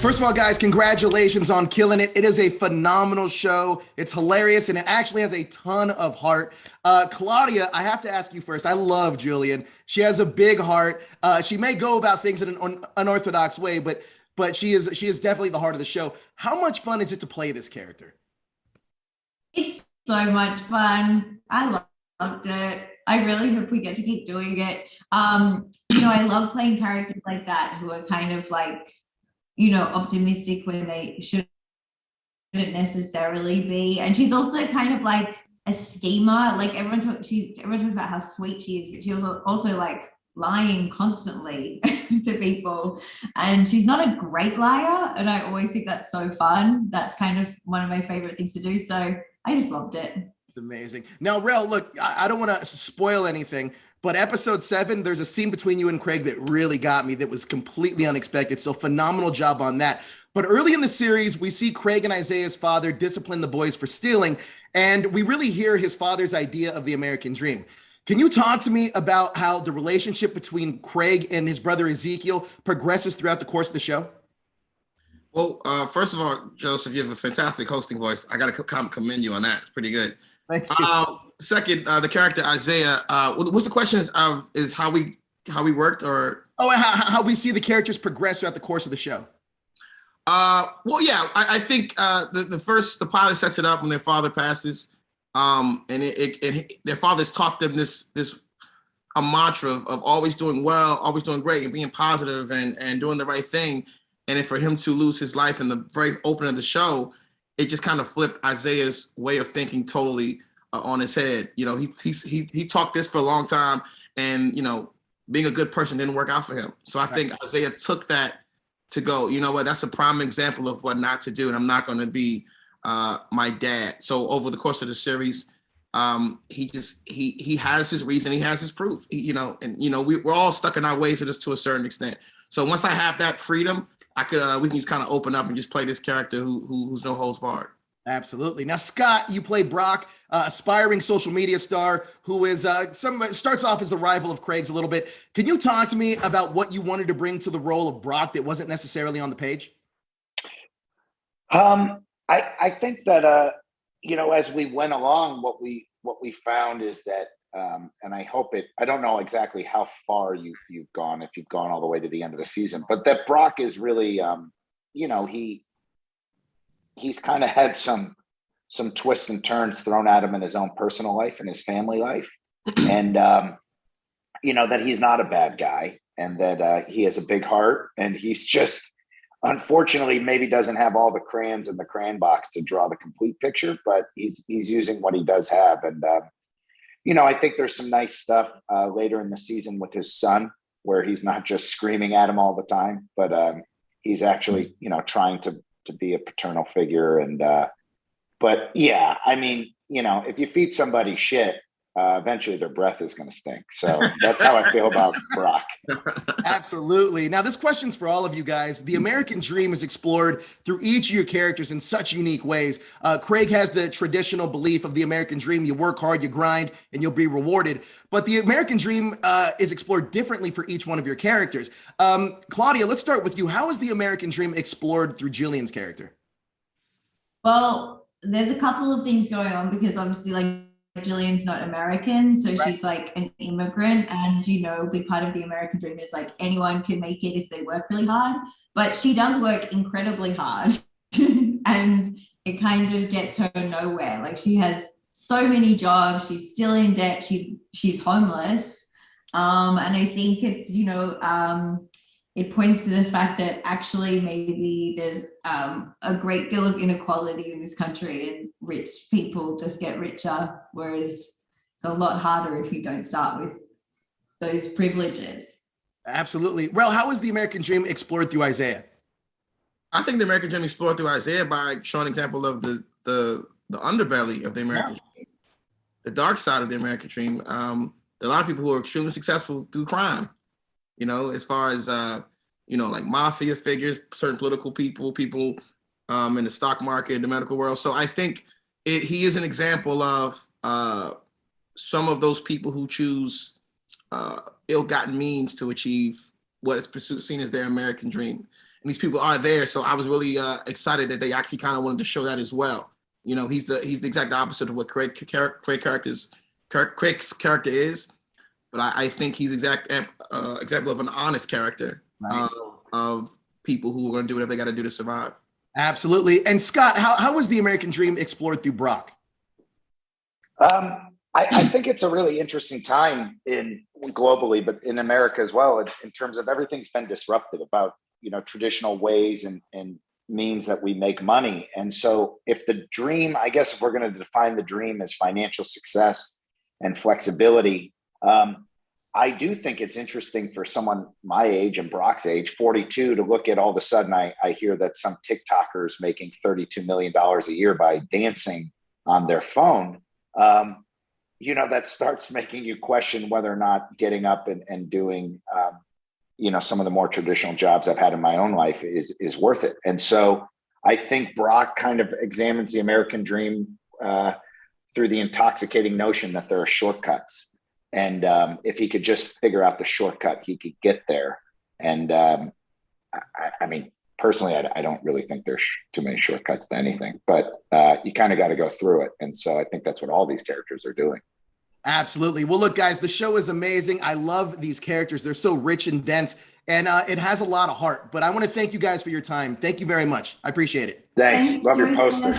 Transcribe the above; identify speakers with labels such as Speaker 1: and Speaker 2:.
Speaker 1: First of all, guys, congratulations on killing it. It is a phenomenal show. It's hilarious, and it actually has a ton of heart. Claudia, I have to ask you first. I love Julian. She has a big heart. She may go about things in an unorthodox way, but she is definitely the heart of the show. How much fun is it to play this character?
Speaker 2: It's so much fun. Loved it. I really hope we get to keep doing it. I love playing characters like that who are kind of like, optimistic when they shouldn't necessarily be. And she's also kind of like a schemer. Like everyone talks about how sweet she is, but she was also like lying constantly to people. And she's not a great liar. And I always think that's so fun. That's kind of one of my favorite things to do. So I just loved it.
Speaker 1: Amazing. Now, Rell, look, I don't want to spoil anything, but episode 7, there's a scene between you and Craig that really got me that was completely unexpected. So phenomenal job on that. But early in the series, we see Craig and Isaiah's father discipline the boys for stealing, and we really hear his father's idea of the American dream. Can you talk to me about how the relationship between Craig and his brother Ezekiel progresses throughout the course of the show?
Speaker 3: Well, first of all, Joseph, you have a fantastic hosting voice. I got to commend you on that. It's pretty good.
Speaker 1: Thank you.
Speaker 3: Second, the character Isaiah. What's the question? Is how we worked, or
Speaker 1: how we see the characters progress throughout the course of the show?
Speaker 3: Well, yeah, I think the pilot sets it up when their father passes, and their father's taught them this a mantra of always doing well, always doing great, and being positive and doing the right thing. And then for him to lose his life in the very opening of the show, it just kind of flipped Isaiah's way of thinking totally on his head. You know, he talked this for a long time, and being a good person didn't work out for him. So I think Isaiah took that to go, you know what, that's a prime example of what not to do, and I'm not going to be my dad. So over the course of the series, he has his reason, he has his proof, we're all stuck in our ways to a certain extent. So once I have that freedom, we can just kind of open up and just play this character who's no holds barred.
Speaker 1: Absolutely. Now, Scott, you play Brock, aspiring social media star who is starts off as a rival of Craig's a little bit. Can you talk to me about what you wanted to bring to the role of Brock that wasn't necessarily on the page?
Speaker 4: I think that as we went along, what we found is that, and I don't know exactly how far you've gone, if you've gone all the way to the end of the season, but that Brock is really, he's kind of had some twists and turns thrown at him in his own personal life and his family life. And, that he's not a bad guy, and that he has a big heart, and he's just, unfortunately, maybe doesn't have all the crayons in the crayon box to draw the complete picture, but he's using what he does have. And, I think there's some nice stuff later in the season with his son, where he's not just screaming at him all the time, but he's actually, trying to be a paternal figure. And but yeah, I mean, if you feed somebody shit, eventually their breath is going to stink. So that's how I feel about Brock.
Speaker 1: Absolutely. Now, this question's for all of you guys. The American dream is explored through each of your characters in such unique ways. Craig has the traditional belief of the American dream. You work hard, you grind, and you'll be rewarded. But the American dream is explored differently for each one of your characters. Claudia, let's start with you. How is the American dream explored through Jillian's character?
Speaker 2: Well, there's a couple of things going on because obviously, like, Jillian's not American, so right. She's like an immigrant, and a big part of the American dream is like anyone can make it if they work really hard, but she does work incredibly hard and it kind of gets her nowhere. Like, she has so many jobs, she's still in debt, she's homeless, and I think it's it points to the fact that actually maybe there's a great deal of inequality in this country, and rich people just get richer, whereas it's a lot harder if you don't start with those privileges.
Speaker 1: Absolutely. Well, how is the American dream explored through Isaiah?
Speaker 3: I think the American dream explored through Isaiah by showing an example of the underbelly of the American dream, the dark side of the American dream. There are a lot of people who are extremely successful through crime. As far as, like mafia figures, certain political people in the stock market, the medical world. So I think he is an example of some of those people who choose ill-gotten means to achieve what is seen as their American dream. and these people aren't there. So I was really excited that they actually kind of wanted to show that as well. You know, he's the exact opposite of what Craig's character is, but I think he's example of an honest character,
Speaker 1: Right.
Speaker 3: Of people who are going to do whatever they got to do to survive.
Speaker 1: Absolutely. And Scott, how was the American dream explored through Brock?
Speaker 4: I think it's a really interesting time globally, but in America as well, in terms of everything's been disrupted about, traditional ways and means that we make money. And so if the dream, I guess if we're going to define the dream as financial success and flexibility, I do think it's interesting for someone my age and Brock's age, 42, to look at all of a sudden, I hear that some TikTokers making $32 million a year by dancing on their phone. That starts making you question whether or not getting up and doing, some of the more traditional jobs I've had in my own life is worth it. And so I think Brock kind of examines the American dream through the intoxicating notion that there are shortcuts. And if he could just figure out the shortcut, he could get there. And I mean, personally, I don't really think there's too many shortcuts to anything, but you kind of got to go through it. And so I think that's what all these characters are doing.
Speaker 1: Absolutely. Well, look, guys, the show is amazing. I love these characters. They're so rich and dense, and it has a lot of heart. But I want to thank you guys for your time. Thank you very much. I appreciate it.
Speaker 4: Thanks. Love your poster.